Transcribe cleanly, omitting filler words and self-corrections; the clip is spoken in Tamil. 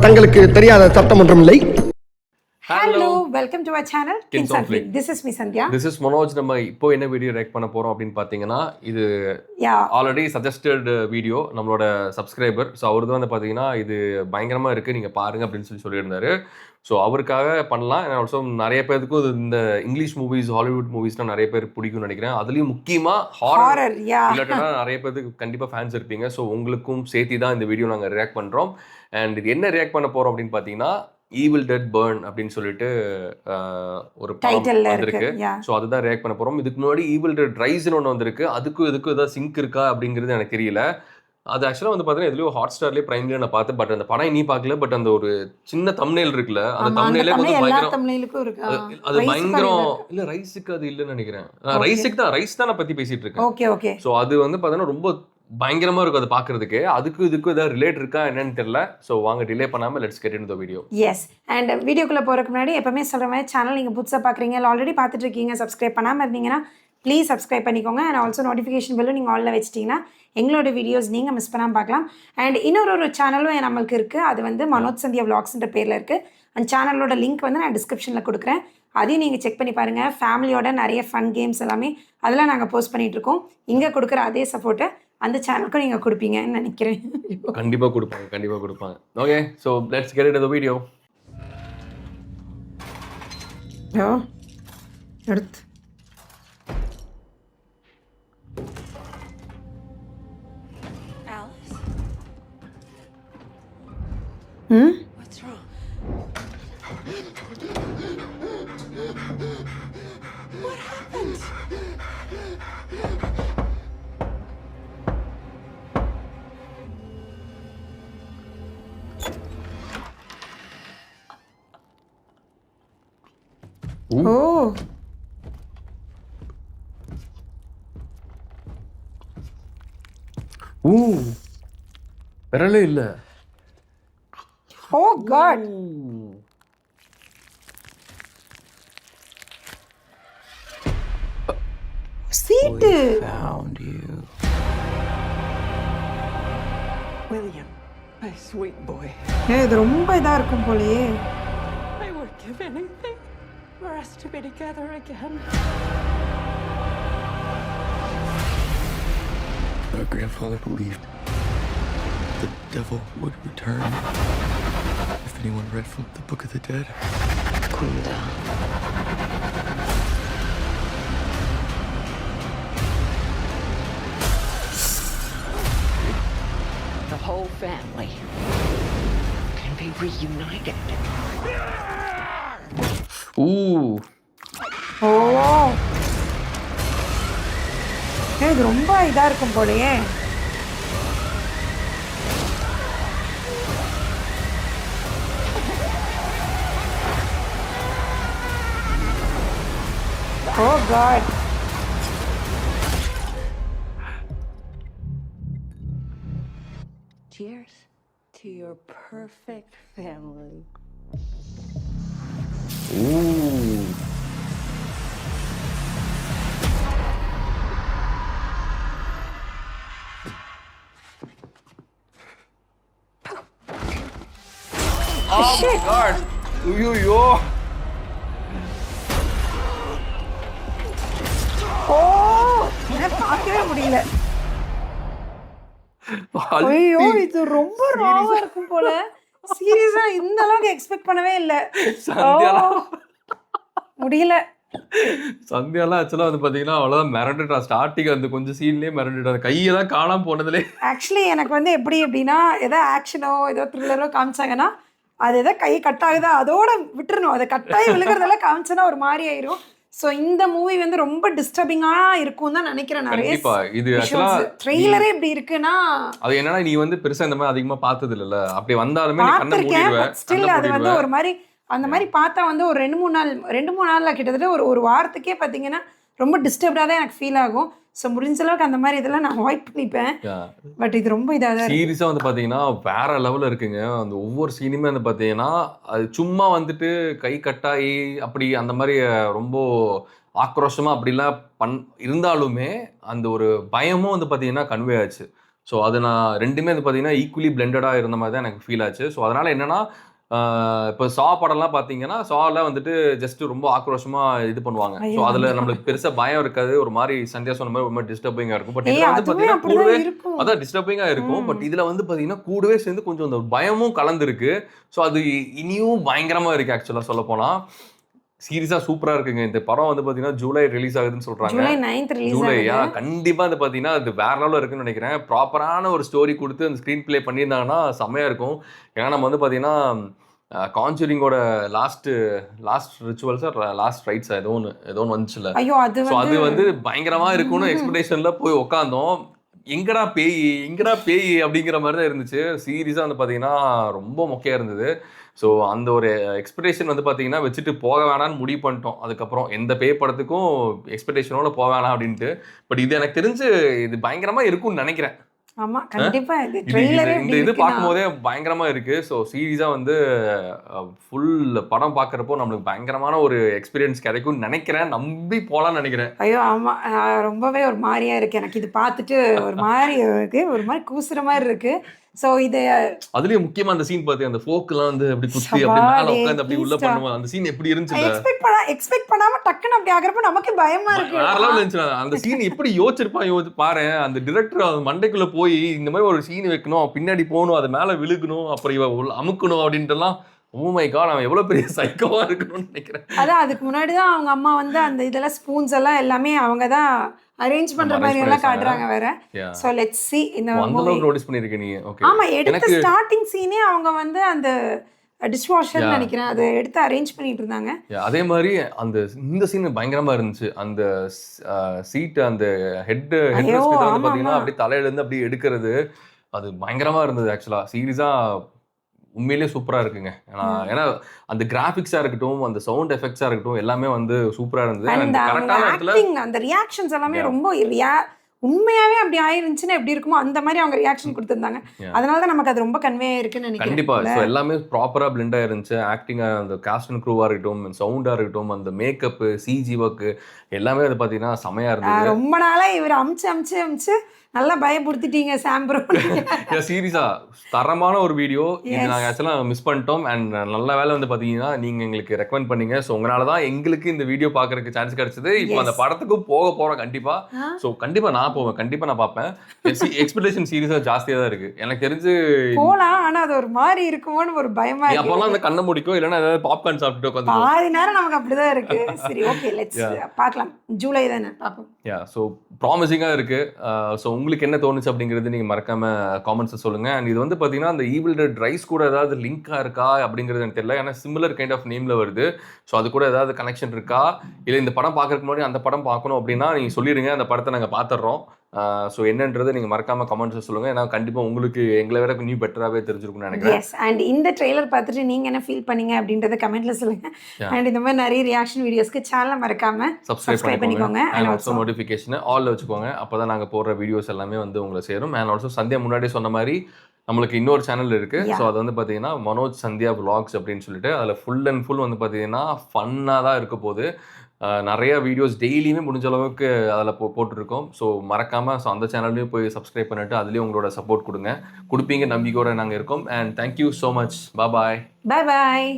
தங்களுக்கு தெரியாத சட்டம் ஒன்றும் இல்லை. Hello, welcome to our channel Kins on Flick. This is me Sandhya. This is Manoj. நம்ம இப்போ என்ன வீடியோ ரியாக்ட் பண்ண போறோம் அப்படின்னு பாத்தீங்கன்னா இது ஆல்ரெடி சஜஸ்டட் வீடியோ நம்மளோட சப்ஸ்கிரைபர். ஸோ அவரு வந்து பாத்தீங்கன்னா இது பயங்கரமா இருக்கு நீங்க பாருங்க அப்படின்னு சொல்லியிருந்தாரு. ஸோ அவருக்காக பண்ணலாம். ஆல்சோ நிறைய பேருக்கு இந்த இங்கிலீஷ் மூவிஸ் ஹாலிவுட் மூவிஸ்லாம் நிறைய பேருக்கு பிடிக்கும்னு நினைக்கிறேன். அதுலயும் முக்கியமா ஹாரர் ரிலேட்டடா நிறைய பேருக்கு கண்டிப்பா ஃபேன்ஸ் இருப்பீங்க. ஸோ உங்களுக்கும் சேர்த்து தான் இந்த வீடியோ நாங்கள் ரியாக்ட் பண்றோம். அண்ட் இது என்ன ரியாக்ட் பண்ண போறோம் அப்படின்னு பாத்தீங்கன்னா ஈவில் டெட் பர்ன் அப்படின்னு சொல்லிட்டு ஒரு படம் வந்திருக்கு. ஸோ அதுதான் ரியாக்ட் பண்ண போறோம். இதுக்கு முன்னாடி ஈவில் டெட் ரைஸ்னு ஒன்று வந்திருக்கு. அதுக்கும் இதுக்கும் ஏதாவது சிங்க் இருக்கா அப்படிங்கிறது எனக்கு தெரியல. அது ஆக்சுவலாக வந்து பார்த்தீங்கன்னா இதுலயும் ஹாட் ஸ்டார்லேயே பிரைம்லேயே நான் பார்த்தேன். பட் அந்த படம் நீ பார்க்கல. பட் அந்த ஒரு சின்ன தம்ப்நெயில் இருக்குல்ல, அந்த தம்ப்நெயிலே கொஞ்சம் பயங்கரம். அது பயங்கரம் இல்ல, ரைஸுக்கு அது இல்லைன்னு நினைக்கிறேன். ரைஸுக்கு தான், ரைஸ் தான் நான் பத்தி பேசிட்டு இருக்கேன். ஸோ அது வந்து பார்த்தீங்கன்னா ரொம்ப பயங்கரமா இருக்கும் அது பாக்குறதுக்கு. அதுக்கு இதுக்கு ஏதாவது ரிலேட் இருக்கா என்னன்னு தெரியல. ஸோ வாங்க டிலே பண்ணாம let's get into the video. Yes, and வீடியோக்குள்ள போறதுக்கு முன்னாடி எப்பவுமே சொல்ற மாதிரி சேனல் நீங்க புதுசா பாக்குறீங்க இல்லை ஆல்ரெடி பார்த்துட்டு இருக்கீங்க, சப்ஸ்கிரைப் பண்ணாம இருந்தீங்கன்னா ப்ளீஸ் சப்ஸ்கிரைப் பண்ணிக்கோங்க. அண்ட் ஆல்சோ நோட்டிஃபிகேஷன் பெல்லும் நீங்கள் ஆல்ல வச்சிட்டிங்கன்னா எங்களோட வீடியோஸ் நீங்கள் மிஸ் பண்ணாமல் பார்க்கலாம். அண்ட் இன்னொரு சேனலும் நம்மளுக்கு இருக்குது. அது வந்து மனோஜ் சந்தியா விளாக்ஸ்ன்ற பேரில் இருக்குது. அந்த சேனலோட லிங்க் வந்து நான் டிஸ்கிரிப்ஷனில் கொடுக்குறேன். அதையும் நீங்கள் செக் பண்ணி பாருங்கள். ஃபேமிலியோட நிறைய ஃபன் கேம்ஸ் எல்லாமே அதெல்லாம் நாங்கள் போஸ்ட் பண்ணிகிட்ருக்கோம். இங்கே கொடுக்குற அதே சப்போர்ட்டை அந்த சேனலுக்கும் நீங்கள் கொடுப்பீங்கன்னு நினைக்கிறேன். கண்டிப்பாக கொடுப்பாங்க. Okay, so let's get into the video. எடுத்து What's wrong? What happened? Oh. விரலே இல்ல. Oh God. Seat. Found you. William, my sweet boy. இது ரொம்ப இதா இருக்கும் போலயே. I would give anything for us to be together again. My grandfather believed the devil would return if anyone read from the Book of the Dead. Cool down. The whole family can be reunited. Oh. இது ரொம்ப இதா இருக்கும் போலயே. Oh God. Cheers to your perfect family. Oh my God. Yo. பார்க்கவே முடியல. ஐயோ, இது ரொம்ப ராவா இருக்கும் போல. சீரியஸா இந்த அளவுக்கு எக்ஸ்பெக்ட் பண்ணவே இல்ல. முடியல. சந்தியாலாம் ஆக்சுவலா வந்து பாத்தீங்கன்னா அவ்வளவுதான் மிரண்டுட்டா. ஸ்டார்டிங் அந்த கொஞ்சம் சீன்லயே மிரண்டுட்டா. கையெல்லாம் காணாம போனதுலே. ஆக்சுவலி எனக்கு வந்து எப்படி அப்படின்னா ஏதோ ஆக்ஷனோ ஏதோ த்ரில்லரோ காமிச்சாங்கன்னா அது ஏதோ கை கட் ஆகுதா அதோட விட்டுறணும். அதை கட்டாயி விழுகிறதெல்லாம் காமிச்சனா ஒரு மாதிரி ஆயிரும். ஸோ இந்த மூவி வந்து ரொம்ப டிஸ்டர்பிங்காக இருக்கும் தான் நினைக்கிறேன். நிறைய இது ட்ரெய்லரே இப்படி இருக்குன்னா அது என்னன்னா நீ வந்து பெருசா இந்த மாதிரி அதிகமா பார்த்தது இல்ல. அப்படி வந்தாலுமே பார்த்திருக்கேன். ஸ்டில் அது வந்து ஒரு மாதிரி அந்த மாதிரி பார்த்தா வந்து ஒரு 2-3 நாள்ல கிட்டத்தட்ட ஒரு வாரத்துக்கே பார்த்தீங்கன்னா ரொம்ப டிஸ்டர்ப்டாக தான் எனக்கு ஃபீல் ஆகும். ஸோ முடிஞ்ச அளவுக்கு அந்த மாதிரி இதெல்லாம் நான் அவாய்ட் பண்ணிப்பேன். பட் இது ரொம்ப இதாக சீரியஸாக வந்து பார்த்தீங்கன்னா வேற லெவலில் இருக்குங்க. அந்த ஒவ்வொரு சீனுமே வந்து பார்த்தீங்கன்னா அது சும்மா வந்துட்டு கை கட்டாயி அப்படி அந்த மாதிரி ரொம்ப ஆக்ரோஷமாக அப்படிலாம் இருந்தாலுமே அந்த ஒரு பயமும் வந்து பார்த்தீங்கன்னா கன்வே ஆச்சு. ஸோ அது நான் ரெண்டுமே வந்து பார்த்தீங்கன்னா ஈக்குவலி பிளெண்டடாக இருந்த மாதிரி தான் எனக்கு ஃபீல் ஆச்சு. ஸோ அதனால என்னன்னா இப்போ சா படம்லாம் பார்த்தீங்கன்னா சால வந்துட்டு ஜஸ்ட் ரொம்ப ஆக்ரோஷமா இது பண்ணுவாங்க. ஸோ அதுல நம்மளுக்கு பெருசா பயம் இருக்காது. ஒரு மாதிரி சந்தியா சொன்ன மாதிரி ரொம்ப டிஸ்டர்பிங்கா இருக்கும். பட் இதுல வந்து பார்த்தீங்கன்னா கூடவே அதான் டிஸ்டர்பிங்கா இருக்கும். பட் இதுல வந்து பார்த்தீங்கன்னா கூடவே சேர்ந்து கொஞ்சம் அந்த பயமும் கலந்துருக்கு. ஸோ அது இனியும் பயங்கரமா இருக்கு ஆக்சுவலா சொல்ல போனா. சீரியஸா சூப்பரா இருக்குங்க. இந்த படம் வந்து பாத்தீங்கன்னா ஜூலை ரிலீஸ் ஆகுதுன்னு சொல்றாங்க. ஜூலை 9th ரிலீஸ் ஜூலையா கண்டிப்பா வந்து பாத்தீங்கன்னா அது வேற லெவல்ல இருக்குன்னு நினைக்கிறேன். ப்ராப்பரான ஒரு ஸ்டோரி கொடுத்து அந்த ஸ்கிரீன் பிளே பண்ணியிருந்தாங்கன்னா செம்மையா இருக்கும். ஏன்னா நம்ம வந்து பாத்தீங்கன்னா கான்ஜூரிங்கோட லாஸ்ட் ரிச்சுவல்ஸா லாஸ்ட் ரைட்ஸா ஏதோ ஒன்று வந்துச்சுல. ஸோ அது வந்து பயங்கரமா இருக்கும்னு எக்ஸ்பெக்டேஷன்ல போய் உட்காந்தோம். எங்கடா பேய் அப்படிங்கிற மாதிரி தான் இருந்துச்சு. சீரியஸா வந்து பாத்தீங்கன்னா ரொம்ப மொக்கையா இருந்தது. ஸோ அந்த ஒரு எக்ஸ்பெக்டேஷன் வந்து பார்த்தீங்கன்னா வச்சுட்டு போக வேணான்னு முடிவு பண்ணிட்டோம். அதுக்கப்புறம் எந்த பேய் படத்துக்கும் எக்ஸ்பெக்டேஷனோட போக வேணாம் அப்படின்ட்டு. பட் இது எனக்கு தெரிஞ்சு இது பயங்கரமா இருக்கும்னு நினைக்கிறேன். ஆமா கண்டிப்பா இந்த இது பார்க்கும்போதே பயங்கரமா இருக்கு. ஸோ சீரியஸா வந்து ஃபுல் படம் பார்க்குறப்போ நம்மளுக்கு பயங்கரமான ஒரு எக்ஸ்பீரியன்ஸ் கிடைக்கும்னு நினைக்கிறேன். நம்பி போகலான்னு நினைக்கிறேன். ஐயோ ஆமா ரொம்பவே ஒரு மாதிரியா இருக்கு. எனக்கு இது பார்த்துட்டு ஒரு மாதிரி இருக்கு. ஒரு மாதிரி கூசுற மாதிரி இருக்கு. ஸோ இது அதுலயும் முக்கியமா அந்த சீன் பார்த்து அந்த ஃபோக்கெல்லாம் வந்து அப்படி குத்தி அப்படி மேல உட்காந்து அப்படி உள்ள பண்ணுவோம். அந்த சீன் எப்படி இருந்துச்சு? எக்ஸ்பெக்ட் பண்ணாம டக்குன்னு அப்படி ஆகிறப்ப நமக்கு பயமா இருக்கு. வேற லெவல்ல இருந்துச்சு. அந்த சீன் எப்படி யோசிச்சிருப்பான் பாரு. அந்த டைரக்டர் மண்டைக்குள்ள போய் இந்த மாதிரி ஒரு சீன் வைக்கணும், பின்னாடி போகணும், அது மேல விழுகணும், அப்புறம் இவ அமுக்கணும் அப்படின்ட்டுலாம். ஓ மை காட், அவன் எவ்வளவு பெரிய சைக்கோவா இருக்கணும்னு நினைக்கிறேன். அதான் அதுக்கு முன்னாடி தான் அவங்க அம்மா வந்து அந்த இதெல்லாம் ஸ்பூன்ஸ் எல்லாம் எல்லாமே அவங்க தான் அரேஞ்ச் பண்ற மாதிரி எல்லாம் காட்டுறாங்க வேற. சோ லெட்ஸ் see இந்த மூவி நோட்டீஸ் பண்ணிருக்கீங்க நீங்க. ஓகே. ஆமா எடுத்த ஸ்டார்டிங் சீனே அவங்க வந்து அந்த டிஷ்வாஷர் நினைக்கிறேன் அதை எடுத்து அரேஞ்ச் பண்ணிட்டு இருந்தாங்க. அதே மாதிரி இந்த சீன் பயங்கரமா இருந்துச்சு. அந்த சீட் அந்த ஹெட் ரெஸ்ட் வந்து பாத்தீங்கன்னா அப்படியே தலையில இருந்து அப்படியே எடுக்கிறது அது பயங்கரமா இருந்தது. ஆக்சுவலா சீரியஸா உண்மையிலேயே சூப்பரா இருக்குங்க. ஏன்னா அந்த கிராபிக்ஸா இருக்கட்டும், அந்த சவுண்ட் எஃபெக்ட்ஸா இருக்கட்டும், எல்லாமே வந்து சூப்பரா இருந்தது. அந்த கரெக்டான இடத்துல அந்த ரியாக்ஷன்ஸ் எல்லாமே ரொம்ப உண்மையாவே அப்படி ஆயிருந்துச்சுன்னா எப்படி இருக்குமோ அந்த மாதிரி அவங்க ரியாக்ஷன் கொடுத்திருந்தாங்க. அதனால தான் நமக்கு அது ரொம்ப கன்வே இருக்குன்னு நினைக்கிறேன். கண்டிப்பா. ஸோ எல்லாமே ப்ராப்பரா பிளெண்ட் ஆயிருந்துச்சு. ஆக்டிங்கா, அந்த காஸ்ட் அண்ட் க்ரூவா இருக்கட்டும், சவுண்டா இருக்கட்டும், அந்த மேக்கப், சிஜி ஒர்க் எல்லாமே அது பாத்தீங்கன்னா செமையா இருந்தது. ரொம்ப நாளா இவர் அமிச்சு நல்லா பயப்படுத்திட்டீங்க சாம் ப்ரோ. சீரியஸா தரமான ஒரு வீடியோ. இது நாங்க ஆக்சுவலா மிஸ் பண்ணிட்டோம். அண்ட் நல்ல வேலை வந்து பாத்தீங்கன்னா நீங்க எங்களுக்கு ரெக்கமெண்ட் பண்ணீங்க. ஸோ உங்களால தான் எங்களுக்கு இந்த வீடியோ பாக்குறதுக்கு சான்ஸ் கிடைச்சது. இப்போ அந்த படத்துக்கும் போக போறோம் கண்டிப்பா. ஸோ கண்டிப்பா நான் போவேன், கண்டிப்பா நான் பார்ப்பேன். எக்ஸ்பெக்டேஷன் சீரியஸா ஜாஸ்தியா தான் இருக்கு. எனக்கு தெரிஞ்சு போலாம், ஆனா அது ஒரு மாதிரி இருக்குமோன்னு ஒரு பயமா இருக்கு. அப்பெல்லாம் அந்த கண்ணை முடிக்கும், இல்லைன்னா ஏதாவது பாப்கார்ன் சாப்பிட்டு உட்காந்து பாதி நேரம் நமக்கு அப்படிதான் இருக்கு. சரி ஓகே லெட்ஸ் பார்க்கலாம். ஜூலை தானே பார்ப்போம். ஸோ ப்ராமிசிங்கா இருக்கு. ஸோ உங்களுக்கு என்ன தோணுச்சு அப்படிங்கிறது நீங்கள் மறக்காம காமெண்ட்ஸை சொல்லுங்கள். அண்ட் இது வந்து பார்த்தீங்கன்னா அந்த ஈவில் டெட் ரைஸ் கூட ஏதாவது லிங்காக இருக்கா அப்படிங்கிறது எனக்கு தெரியல. ஏன்னா சிமிலர் கைண்ட் ஆஃப் நேமில் வருது. ஸோ அது கூட ஏதாவது கனெக்ஷன் இருக்கா, இல்லை இந்த படம் பார்க்கறதுக்கு முன்னாடி அந்த படம் பார்க்கணும் அப்படின்னா நீங்கள் சொல்லிடுங்க, அந்த படத்தை நாங்கள் பார்த்துட்றோம். ஸோ என்னன்றது நீங்கள் மறக்காம கமெண்ட்ஸை சொல்லுங்கள். ஏன்னா கண்டிப்பாக உங்களுக்கு எங்களை விட நியூ பெட்டராகவே தெரிஞ்சிருக்கும்னு நினைக்கிறேன். எஸ், அண்ட் இந்த ட்ரெய்லர் பார்த்துட்டு நீங்கள் என்ன ஃபீல் பண்ணீங்க அப்படின்றத கமெண்ட்ல சொல்லுங்கள். அண்ட் இந்த மாதிரி நிறைய ரியாக்ஷன் வீடியோஸ்க்கு சேனலை மறக்காம சப்ஸ்கிரைப் பண்ணிக்கோங்க. அண்ட் ஆல்சோ நோட்டிஃபிகேஷனை ஆல்ல வச்சுக்கோங்க. அப்போ தான் நாங்கள் போடுற வீடியோஸ் எல்லாமே வந்து உங்களை சேரும். அண்ட் ஆல்சோ சந்தியா முன்னாடி சொன்ன மாதிரி நம்மளுக்கு இன்னொரு சேனல் இருக்கு. ஸோ அது வந்து பார்த்தீங்கன்னா மனோஜ் சந்தியா vlogs அப்படின்னு சொல்லிட்டு அதில் ஃபுல் அண்ட் ஃபுல் வந்து பார்த்தீங்கன்னா ஃபன்னாக தான் இருக்க போகுது. நிறைய வீடியோஸ் டெய்லியுமே முடிஞ்ச அளவுக்கு அதில் போட்டுருக்கோம். ஸோ மறக்காமல் அந்த சேனல்லையும் போய் சப்ஸ்கிரைப் பண்ணிட்டு அதுலேயும் உங்களோட சப்போர்ட் கொடுங்க. கொடுப்பீங்க நம்பிக்கையோட நாங்கள் இருக்கோம். And thank you so much. Bye bye.